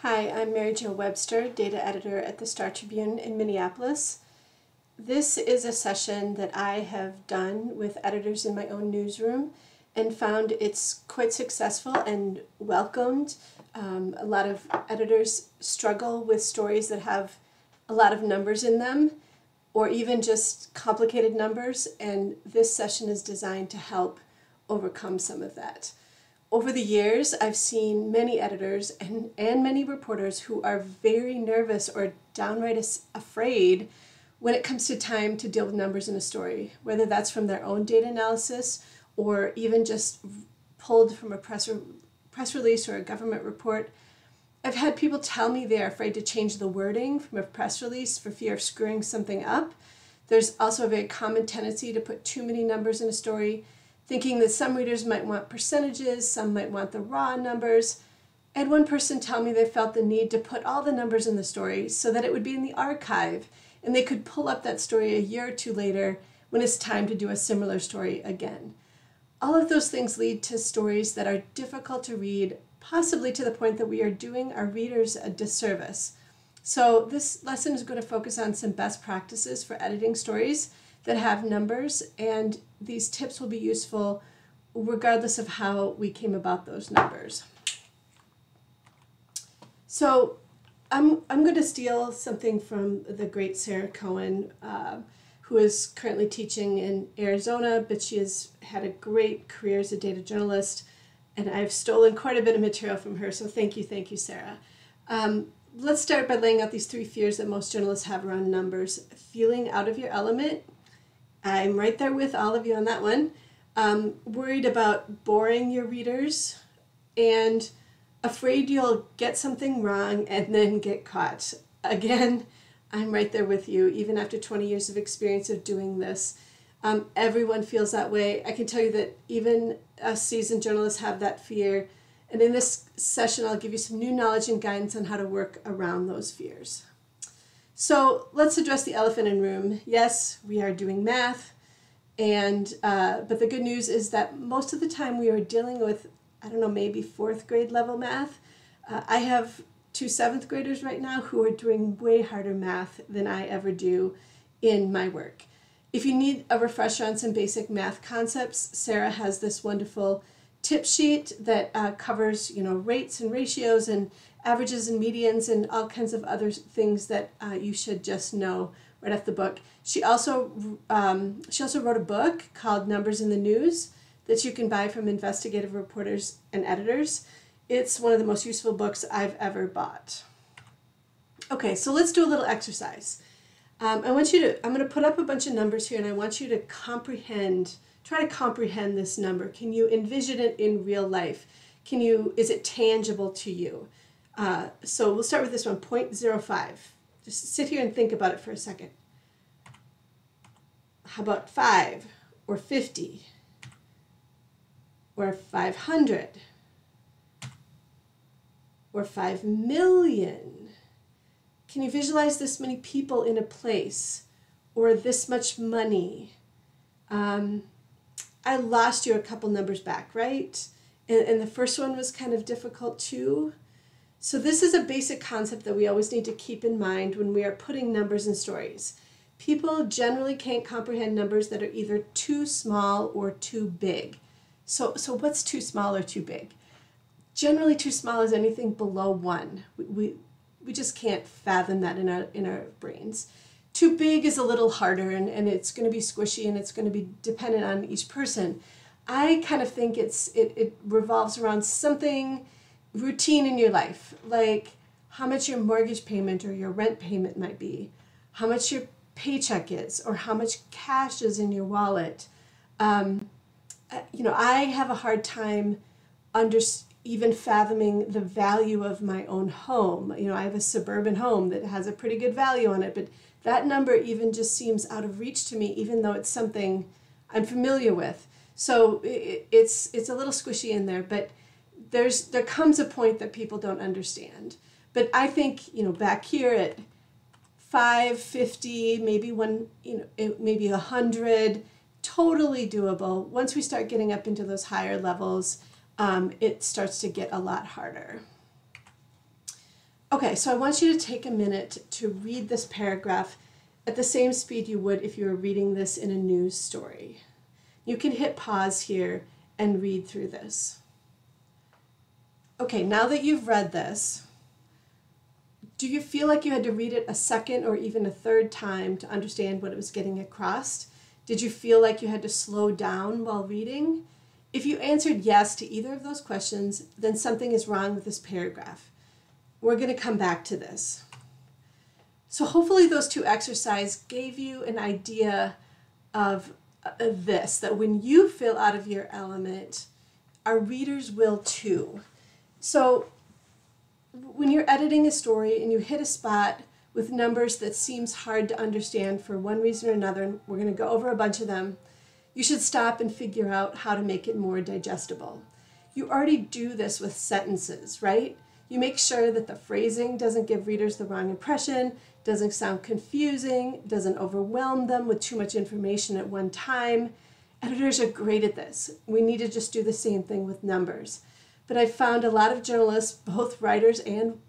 Hi, I'm Mary Jo Webster, data editor at the Star Tribune in Minneapolis. This is a session that I have done with editors in my own newsroom and found it's quite successful and welcomed. A lot of editors struggle with stories that have a lot of numbers in them or even just complicated numbers, and this session is designed to help overcome some of that. Over the years, I've seen many editors and many reporters who are very nervous or downright afraid when it comes to time to deal with numbers in a story, whether that's from their own data analysis or even just pulled from a press release or a government report. I've had people tell me they're afraid to change the wording from a press release for fear of screwing something up. There's also a very common tendency to put too many numbers in a story, thinking that some readers might want percentages, some might want the raw numbers. I had one person tell me they felt the need to put all the numbers in the story so that it would be in the archive and they could pull up that story a year or two later when it's time to do a similar story again. All of those things lead to stories that are difficult to read, possibly to the point that we are doing our readers a disservice. So this lesson is going to focus on some best practices for editing stories that have numbers, and these tips will be useful regardless of how we came about those numbers. So I'm going to steal something from the great Sarah Cohen, who is currently teaching in Arizona, but she has had a great career as a data journalist, and I've stolen quite a bit of material from her, so thank you, Sarah. Let's start by laying out these three fears that most journalists have around numbers. Feeling out of your element. I'm right there with all of you on that one. Worried about boring your readers and afraid you'll get something wrong and then get caught. Again, I'm right there with you, even after 20 years of experience of doing this. Everyone feels that way. I can tell you that even us seasoned journalists have that fear. And in this session, I'll give you some new knowledge and guidance on how to work around those fears. So let's address the elephant in the room. Yes, we are doing math, but the good news is that most of the time we are dealing with, maybe fourth grade level math. I have two seventh graders right now who are doing way harder math than I ever do in my work. If you need a refresher on some basic math concepts, Sarah has this wonderful tip sheet that covers, rates and ratios and averages and medians and all kinds of other things that you should just know right off the book. She also wrote a book called Numbers in the News that you can buy from investigative reporters and editors. It's one of the most useful books I've ever bought. Okay, so let's do a little exercise. I'm going to put up a bunch of numbers here, and I want you to try to comprehend this number. Can you envision it in real life? Is it tangible to you? So we'll start with this one, 0.05. Just sit here and think about it for a second. How about 5 or 50 or 500 or 5 million? Can you visualize this many people in a place or this much money? I lost you a couple numbers back, right? And the first one was kind of difficult too. So this is a basic concept that we always need to keep in mind when we are putting numbers in stories. People generally can't comprehend numbers that are either too small or too big. So what's too small or too big? Generally, too small is anything below 1. We just can't fathom that in our brains. Too big is a little harder, and it's going to be squishy, and it's going to be dependent on each person. I kind of think it revolves around something routine in your life, like how much your mortgage payment or your rent payment might be, how much your paycheck is, or how much cash is in your wallet. I have a hard time even fathoming the value of my own home. I have a suburban home that has a pretty good value on it, but that number even just seems out of reach to me, even though it's something I'm familiar with. So it's a little squishy in there, but there comes a point that people don't understand. But I think, back here at 550, maybe maybe 100, totally doable. Once we start getting up into those higher levels, it starts to get a lot harder. Okay, so I want you to take a minute to read this paragraph at the same speed you would if you were reading this in a news story. You can hit pause here and read through this. Okay, now that you've read this, do you feel like you had to read it a second or even a third time to understand what it was getting across? Did you feel like you had to slow down while reading? If you answered yes to either of those questions, then something is wrong with this paragraph. We're going to come back to this. So hopefully those two exercises gave you an idea of this, that when you feel out of your element, our readers will too. So when you're editing a story and you hit a spot with numbers that seems hard to understand for one reason or another, and we're going to go over a bunch of them, you should stop and figure out how to make it more digestible. You already do this with sentences, right? You make sure that the phrasing doesn't give readers the wrong impression, doesn't sound confusing, doesn't overwhelm them with too much information at one time. Editors are great at this. We need to just do the same thing with numbers. But I've found a lot of journalists, both writers and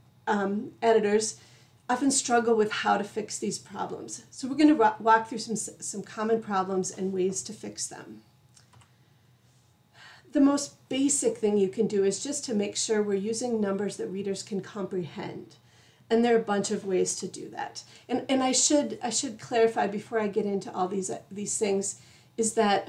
editors, often struggle with how to fix these problems. So we're going to walk through some common problems and ways to fix them. The most basic thing you can do is just to make sure we're using numbers that readers can comprehend. And there are a bunch of ways to do that. And I should clarify before I get into all these things, is that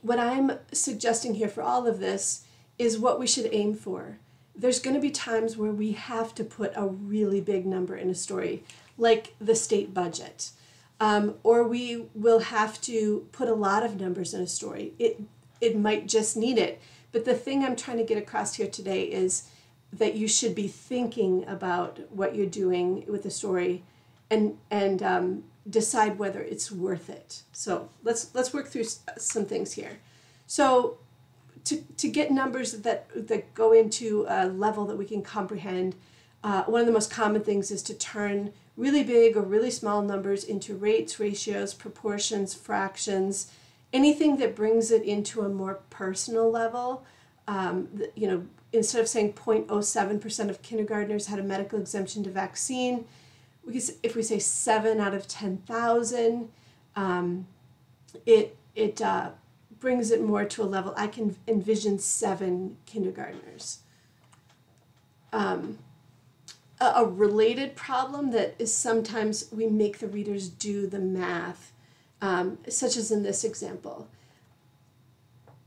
what I'm suggesting here for all of this is what we should aim for. There's going to be times where we have to put a really big number in a story, like the state budget. Or we will have to put a lot of numbers in a story. It might just need it. But the thing I'm trying to get across here today is that you should be thinking about what you're doing with the story and decide whether it's worth it. So let's work through some things here. So to get numbers that go into a level that we can comprehend, one of the most common things is to turn really big or really small numbers into rates, ratios, proportions, fractions, anything that brings it into a more personal level. Instead of saying 0.07% of kindergartners had a medical exemption to vaccine, if we say 7 out of 10,000, it brings it more to a level. I can envision 7 kindergartners. A related problem that is sometimes we make the readers do the math, such as in this example.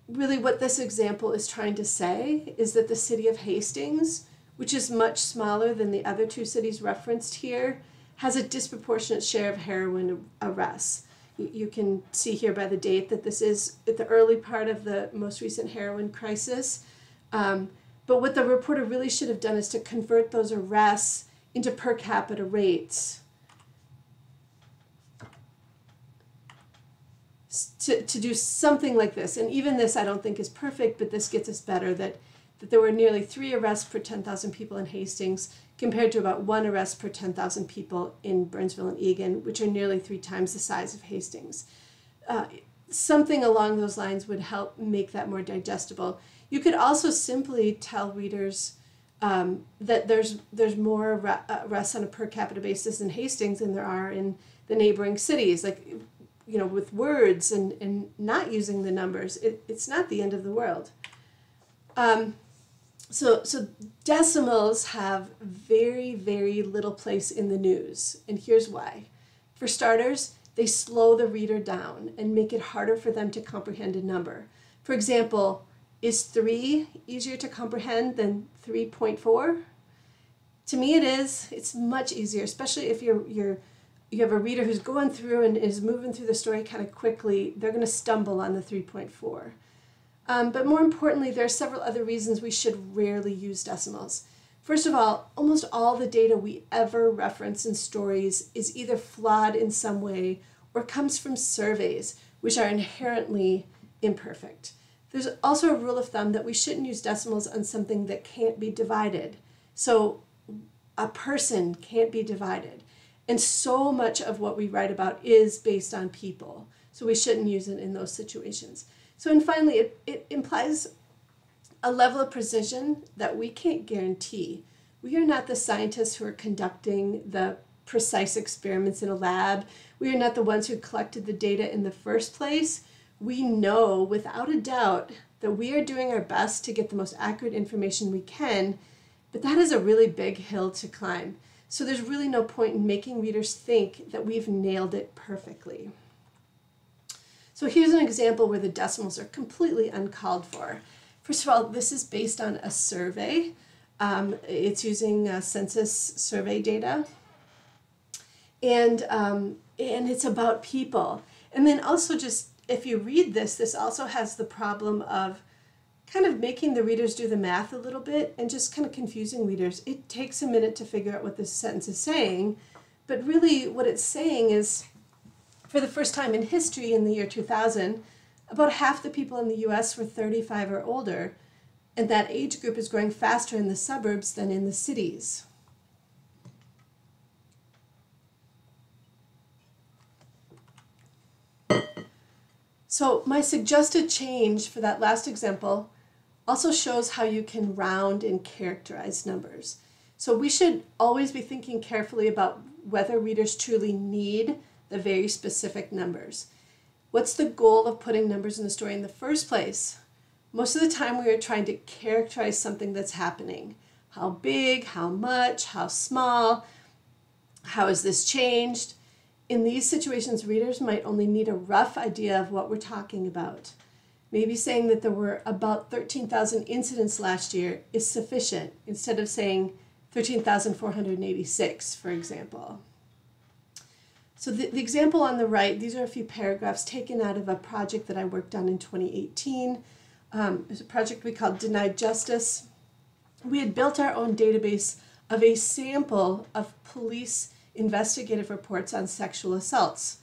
Really what this example is trying to say is that the city of Hastings, which is much smaller than the other two cities referenced here, has a disproportionate share of heroin arrests. You can see here by the date that this is at the early part of the most recent heroin crisis. But what the reporter really should have done is to convert those arrests into per capita rates. To do something like this, and even this I don't think is perfect, but this gets us better, that there were nearly 3 arrests per 10,000 people in Hastings compared to about 1 arrest per 10,000 people in Burnsville and Eagan, which are nearly 3 times the size of Hastings. Something along those lines would help make that more digestible. You could also simply tell readers that there's more arrests on a per capita basis in Hastings than there are in the neighboring cities, with words and not using the numbers. It's not the end of the world. So decimals have very, very little place in the news, and here's why. For starters, they slow the reader down and make it harder for them to comprehend a number. For example, is 3 easier to comprehend than 3.4? To me it is. It's much easier, especially if you have a reader who's going through and is moving through the story kind of quickly. They're going to stumble on the 3.4. But more importantly, there are several other reasons we should rarely use decimals. First of all, almost all the data we ever reference in stories is either flawed in some way or comes from surveys, which are inherently imperfect. There's also a rule of thumb that we shouldn't use decimals on something that can't be divided. So a person can't be divided. And so much of what we write about is based on people. So we shouldn't use it in those situations. So, and finally, it implies a level of precision that we can't guarantee. We are not the scientists who are conducting the precise experiments in a lab. We are not the ones who collected the data in the first place. We know without a doubt that we are doing our best to get the most accurate information we can, but that is a really big hill to climb. So there's really no point in making readers think that we've nailed it perfectly. So here's an example where the decimals are completely uncalled for. First of all, this is based on a survey. It's using census survey data. And it's about people. And then also just, if you read this, this also has the problem of kind of making the readers do the math a little bit and just kind of confusing readers. It takes a minute to figure out what this sentence is saying, but really what it's saying is, for the first time in history in the year 2000, about half the people in the US were 35 or older, and that age group is growing faster in the suburbs than in the cities. So my suggested change for that last example also shows how you can round and characterize numbers. So we should always be thinking carefully about whether readers truly need the very specific numbers. What's the goal of putting numbers in the story in the first place? Most of the time we are trying to characterize something that's happening. How big, how much, how small, how has this changed? In these situations, readers might only need a rough idea of what we're talking about. Maybe saying that there were about 13,000 incidents last year is sufficient, instead of saying 13,486, for example. So the example on the right, these are a few paragraphs taken out of a project that I worked on in 2018. It was a project we called Denied Justice. We had built our own database of a sample of police investigative reports on sexual assaults.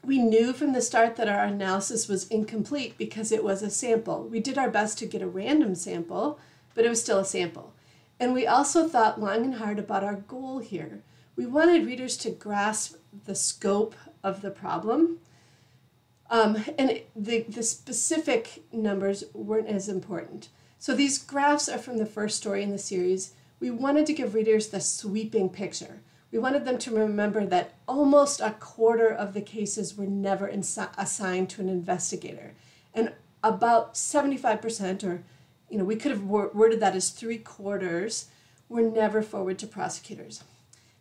We knew from the start that our analysis was incomplete because it was a sample. We did our best to get a random sample, but it was still a sample. And we also thought long and hard about our goal here. We wanted readers to grasp the scope of the problem, and the specific numbers weren't as important. So these graphs are from the first story in the series. We wanted to give readers the sweeping picture. We wanted them to remember that almost a quarter of the cases were never assigned to an investigator. And about 75%, or we could have worded that as 3/4, were never forwarded to prosecutors.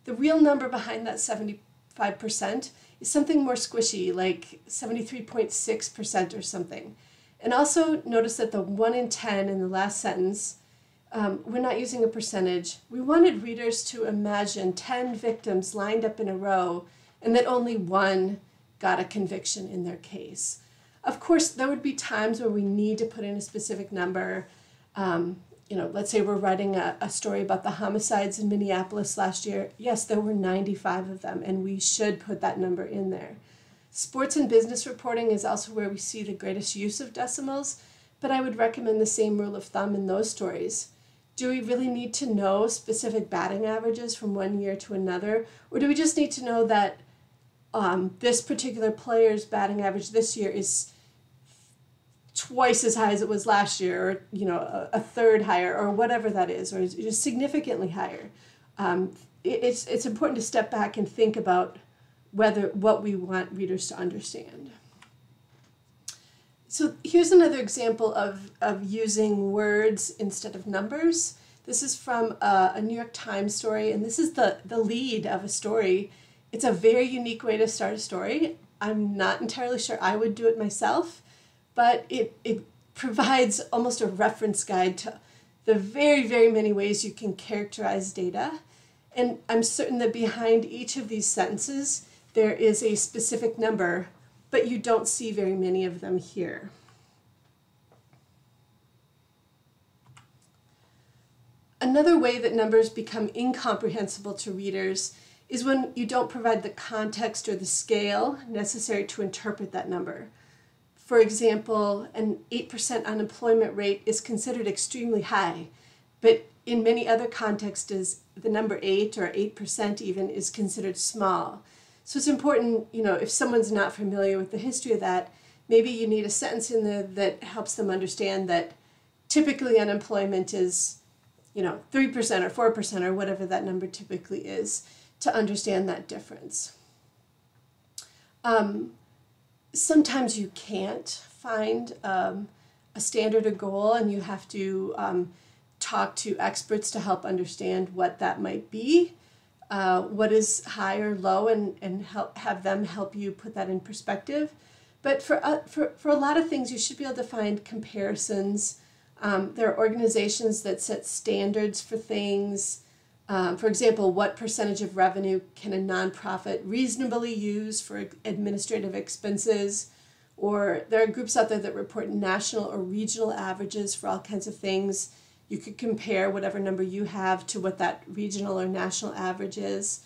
The real number behind that 75% is something more squishy, like 73.6% or something. And also notice that the 1 in 10 in the last sentence, we're not using a percentage. We wanted readers to imagine 10 victims lined up in a row and that only one got a conviction in their case. Of course, there would be times where we need to put in a specific number. Let's say we're writing a story about the homicides in Minneapolis last year. Yes, there were 95 of them, and we should put that number in there. Sports and business reporting is also where we see the greatest use of decimals, but I would recommend the same rule of thumb in those stories. Do we really need to know specific batting averages from one year to another, or do we just need to know that this particular player's batting average this year is twice as high as it was last year, or a third higher, or whatever that is, or is just significantly higher? It's important to step back and think about what we want readers to understand. So here's another example of using words instead of numbers. This is from a New York Times story, and this is the lead of a story. It's a very unique way to start a story. I'm not entirely sure I would do it myself, but it provides almost a reference guide to the very, very many ways you can characterize data. And I'm certain that behind each of these sentences, there is a specific number, but you don't see very many of them here. Another way that numbers become incomprehensible to readers is when you don't provide the context or the scale necessary to interpret that number. For example, an 8% unemployment rate is considered extremely high, but in many other contexts, the number 8 or 8% even is considered small. So it's important, if someone's not familiar with the history of that, maybe you need a sentence in there that helps them understand that typically unemployment is 3% or 4% or whatever that number typically is to understand that difference. Sometimes you can't find a standard or goal, and you have to talk to experts to help understand what that might be, what is high or low, and have them help you put that in perspective. But for a lot of things, you should be able to find comparisons. There are organizations that set standards for things. For example, what percentage of revenue can a nonprofit reasonably use for administrative expenses? Or there are groups out there that report national or regional averages for all kinds of things. You could compare whatever number you have to what that regional or national average is.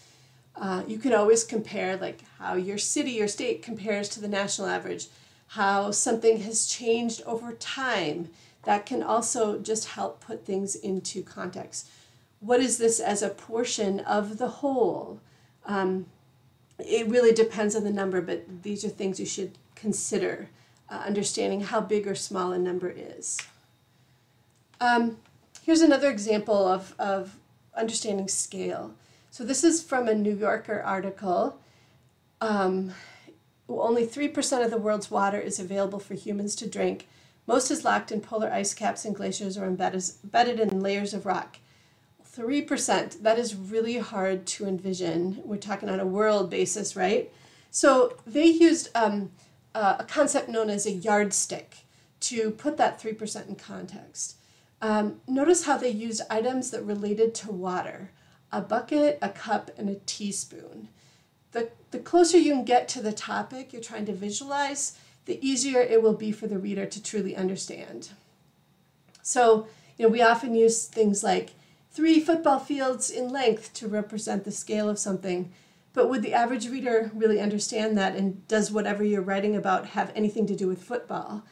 You can always compare like how your city or state compares to the national average, how something has changed over time. That can also just help put things into context. What is this as a portion of the whole? It really depends on the number, but these are things you should consider, understanding how big or small a number is. Here's another example of understanding scale. So this is from a New Yorker article. Only 3% of the world's water is available for humans to drink. Most is locked in polar ice caps and glaciers or embedded in layers of rock. 3%, that is really hard to envision. We're talking on a world basis, right? So they used a concept known as a yardstick to put that 3% in context. Notice how they used items that related to water: a bucket, a cup, and a teaspoon. The closer you can get to the topic you're trying to visualize, the easier it will be for the reader to truly understand. So, we often use things like 3 football fields in length to represent the scale of something. But would the average reader really understand that? And does whatever you're writing about have anything to do with football?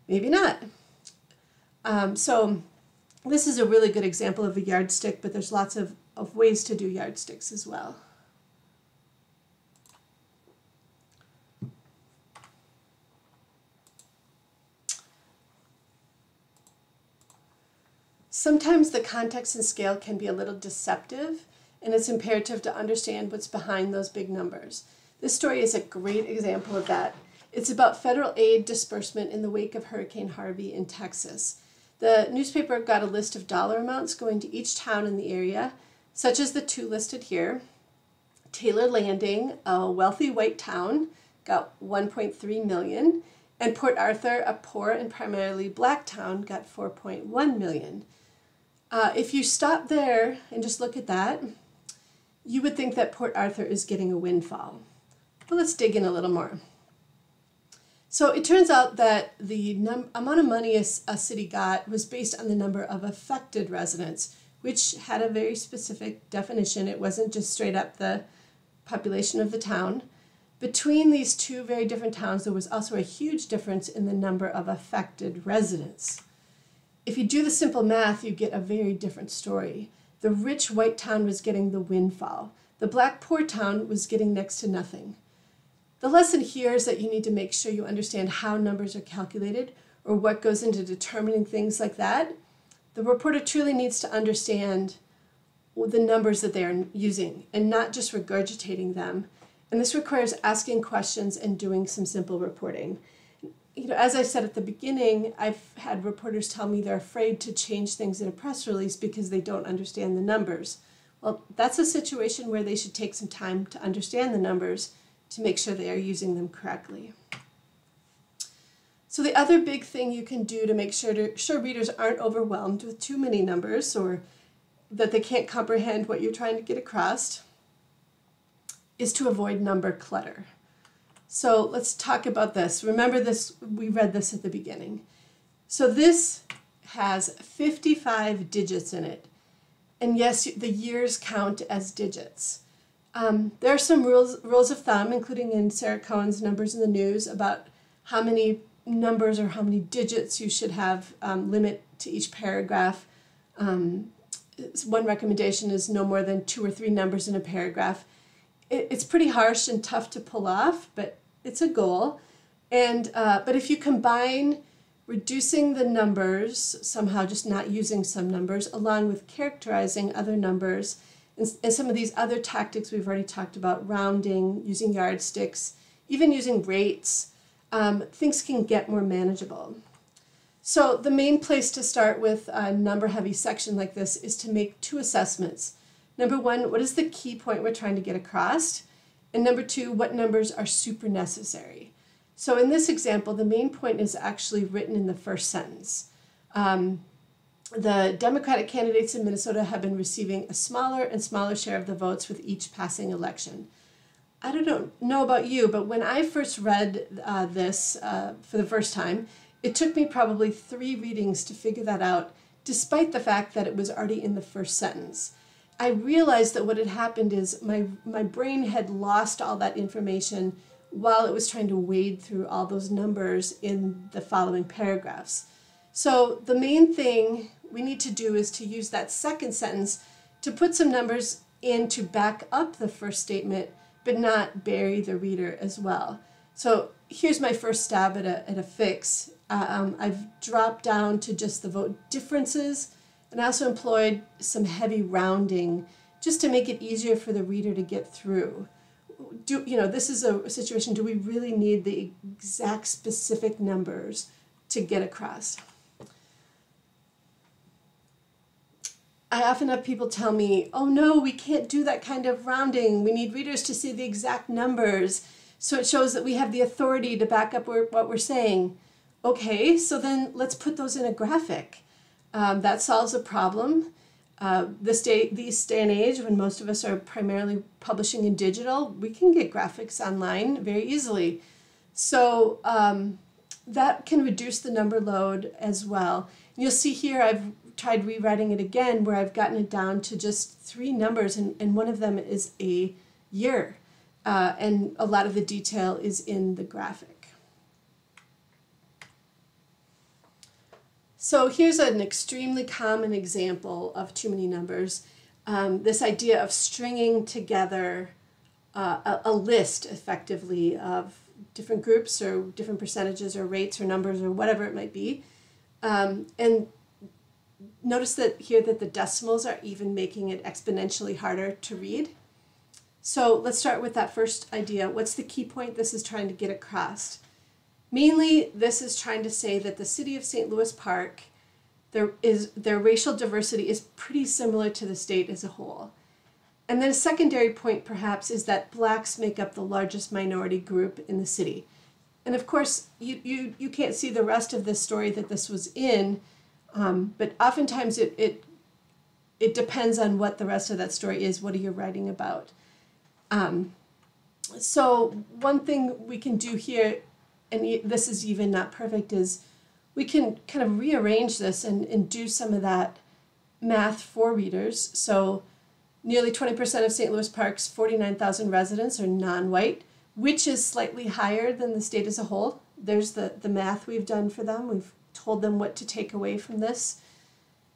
Maybe not. So this is a really good example of a yardstick, but there's lots of ways to do yardsticks as well. Sometimes the context and scale can be a little deceptive, and it's imperative to understand what's behind those big numbers. This story is a great example of that. It's about federal aid disbursement in the wake of Hurricane Harvey in Texas. The newspaper got a list of dollar amounts going to each town in the area, such as the 2 listed here. Taylor Landing, a wealthy white town, got $1.3 million, and Port Arthur, a poor and primarily black town, got $4.1 million. If you stop there and just look at that, you would think that Port Arthur is getting a windfall. But let's dig in a little more. So it turns out that the amount of money a city got was based on the number of affected residents, which had a very specific definition. It wasn't just straight up the population of the town. Between these 2 very different towns, there was also a huge difference in the number of affected residents. If you do the simple math, you get a very different story. The rich white town was getting the windfall. The black poor town was getting next to nothing. The lesson here is that you need to make sure you understand how numbers are calculated or what goes into determining things like that. The reporter truly needs to understand the numbers that they are using and not just regurgitating them. And this requires asking questions and doing some simple reporting. As I said at the beginning, I've had reporters tell me they're afraid to change things in a press release because they don't understand the numbers. Well, that's a situation where they should take some time to understand the numbers to make sure they are using them correctly. So the other big thing you can do to make sure readers aren't overwhelmed with too many numbers or that they can't comprehend what you're trying to get across is to avoid number clutter. So let's talk about this. Remember this, we read this at the beginning. So this has 55 digits in it. And yes, the years count as digits. There are some rules of thumb, including in Sarah Cohen's Numbers in the News, about how many numbers or how many digits you should have limit to each paragraph. One recommendation is no more than 2 or 3 numbers in a paragraph. It's pretty harsh and tough to pull off, but it's a goal. And but if you combine reducing the numbers, somehow just not using some numbers, along with characterizing other numbers, and some of these other tactics we've already talked about, rounding, using yardsticks, even using rates, things can get more manageable. So the main place to start with a number-heavy section like this is to make two assessments. Number one, what is the key point we're trying to get across? And number two, what numbers are super necessary? So in this example, the main point is actually written in the first sentence. The Democratic candidates in Minnesota have been receiving a smaller and smaller share of the votes with each passing election. I don't know about you, but when I first read this for the first time, it took me probably 3 readings to figure that out, despite the fact that it was already in the first sentence. I realized that what had happened is my brain had lost all that information while it was trying to wade through all those numbers in the following paragraphs. So the main thing we need to do is to use that second sentence to put some numbers in to back up the first statement, but not bury the reader as well. So here's my first stab at a fix. I've dropped down to just the vote differences, and I also employed some heavy rounding just to make it easier for the reader to get through. This is a situation, do we really need the exact specific numbers to get across? I often have people tell me, oh no, we can't do that kind of rounding. We need readers to see the exact numbers, so it shows that we have the authority to back up what we're saying. Okay, so then let's put those in a graphic. That solves a problem. These day and age, when most of us are primarily publishing in digital, we can get graphics online very easily. So that can reduce the number load as well. And you'll see here I've tried rewriting it again where I've gotten it down to just 3 numbers, and one of them is a year. And a lot of the detail is in the graphic. So here's an extremely common example of too many numbers. This idea of stringing together a list effectively of different groups or different percentages or rates or numbers or whatever it might be. And notice that here that the decimals are even making it exponentially harder to read. So let's start with that first idea. What's the key point this is trying to get across? Mainly, this is trying to say that the city of St. Louis Park, their racial diversity is pretty similar to the state as a whole. And then a secondary point, perhaps, is that blacks make up the largest minority group in the city. And of course, you can't see the rest of this story that this was in, but oftentimes it depends on what the rest of that story is. What are you writing about? So one thing we can do here, and this is even not perfect, is we can kind of rearrange this and do some of that math for readers. So nearly 20% of St. Louis Park's 49,000 residents are non-white, which is slightly higher than the state as a whole. There's the math we've done for them. We've told them what to take away from this.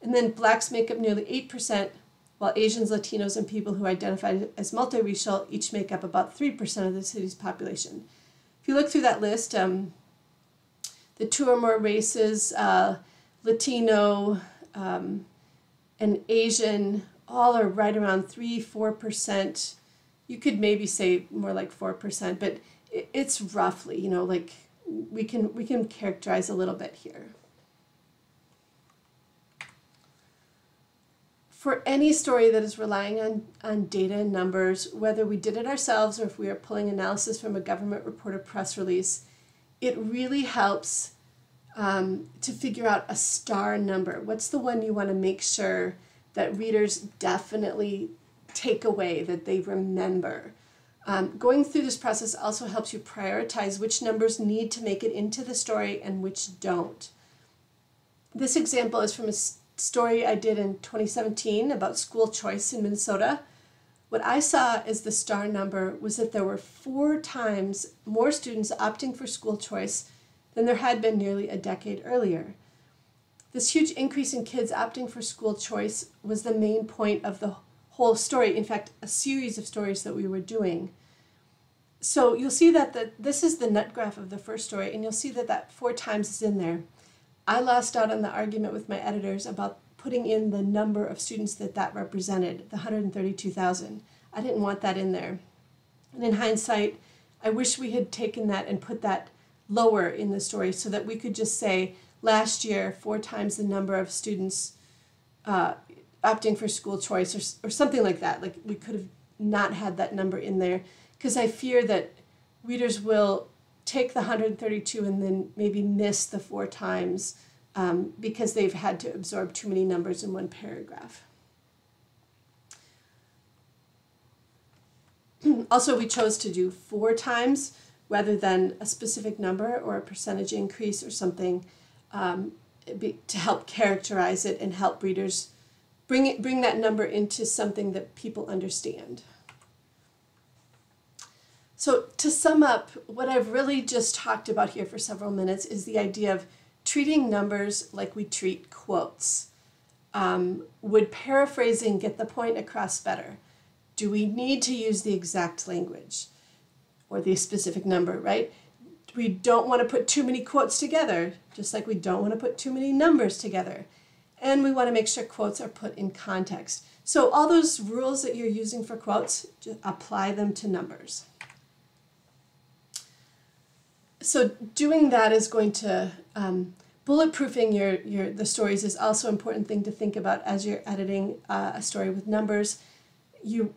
And then blacks make up nearly 8%, while Asians, Latinos, and people who identify as multiracial each make up about 3% of the city's population. If you look through that list, the 2 or more races, Latino and Asian, all are right around 3-4%. You could maybe say more like 4%, but it's roughly, like we can characterize a little bit here. For any story that is relying on data and numbers, whether we did it ourselves or if we are pulling analysis from a government report or press release, it really helps to figure out a star number. What's the one you want to make sure that readers definitely take away, that they remember? Going through this process also helps you prioritize which numbers need to make it into the story and which don't. This example is from a story I did in 2017 about school choice in Minnesota. What I saw as the star number was that there were 4 times more students opting for school choice than there had been nearly a decade earlier. This huge increase in kids opting for school choice was the main point of the whole story, in fact, a series of stories that we were doing. So you'll see that this is the nut graph of the first story, and you'll see that 4 times is in there. I lost out on the argument with my editors about putting in the number of students that represented, the 132,000. I didn't want that in there. And in hindsight, I wish we had taken that and put that lower in the story so that we could just say last year 4 times the number of students opting for school choice or something like that. Like we could have not had that number in there because I fear that readers will take the 132 and then maybe miss the 4 times because they've had to absorb too many numbers in one paragraph. Also, we chose to do 4 times rather than a specific number or a percentage increase or something to help characterize it and help readers bring that number into something that people understand. So to sum up, what I've really just talked about here for several minutes is the idea of treating numbers like we treat quotes. Would paraphrasing get the point across better? Do we need to use the exact language or the specific number, right? We don't want to put too many quotes together, just like we don't want to put too many numbers together. And we want to make sure quotes are put in context. So all those rules that you're using for quotes, just apply them to numbers. So doing that is going to, bulletproofing the stories is also an important thing to think about as you're editing a story with numbers. You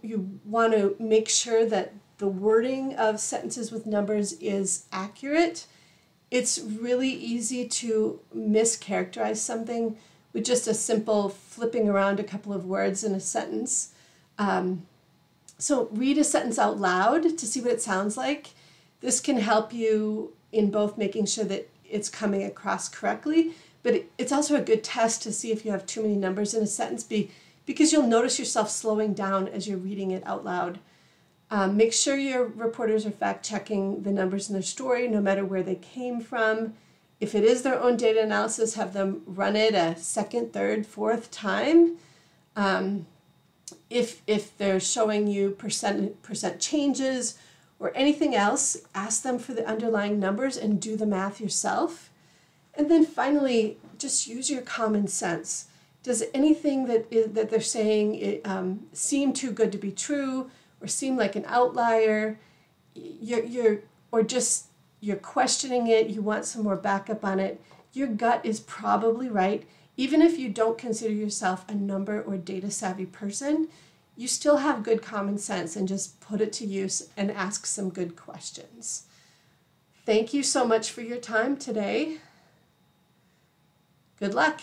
want to make sure that the wording of sentences with numbers is accurate. It's really easy to mischaracterize something with just a simple flipping around a couple of words in a sentence. So read a sentence out loud to see what it sounds like. This can help you in both making sure that it's coming across correctly, but it's also a good test to see if you have too many numbers in a sentence because you'll notice yourself slowing down as you're reading it out loud. Make sure your reporters are fact-checking the numbers in their story, no matter where they came from. If it is their own data analysis, have them run it a 2nd, 3rd, 4th time. If they're showing you percent changes or anything else, ask them for the underlying numbers and do the math yourself. And then finally, just use your common sense. Does anything that they're saying seem too good to be true, or seem like an outlier? You're questioning it. You want some more backup on it. Your gut is probably right, even if you don't consider yourself a number or data savvy person. You still have good common sense, and just put it to use and ask some good questions. Thank you so much for your time today. Good luck.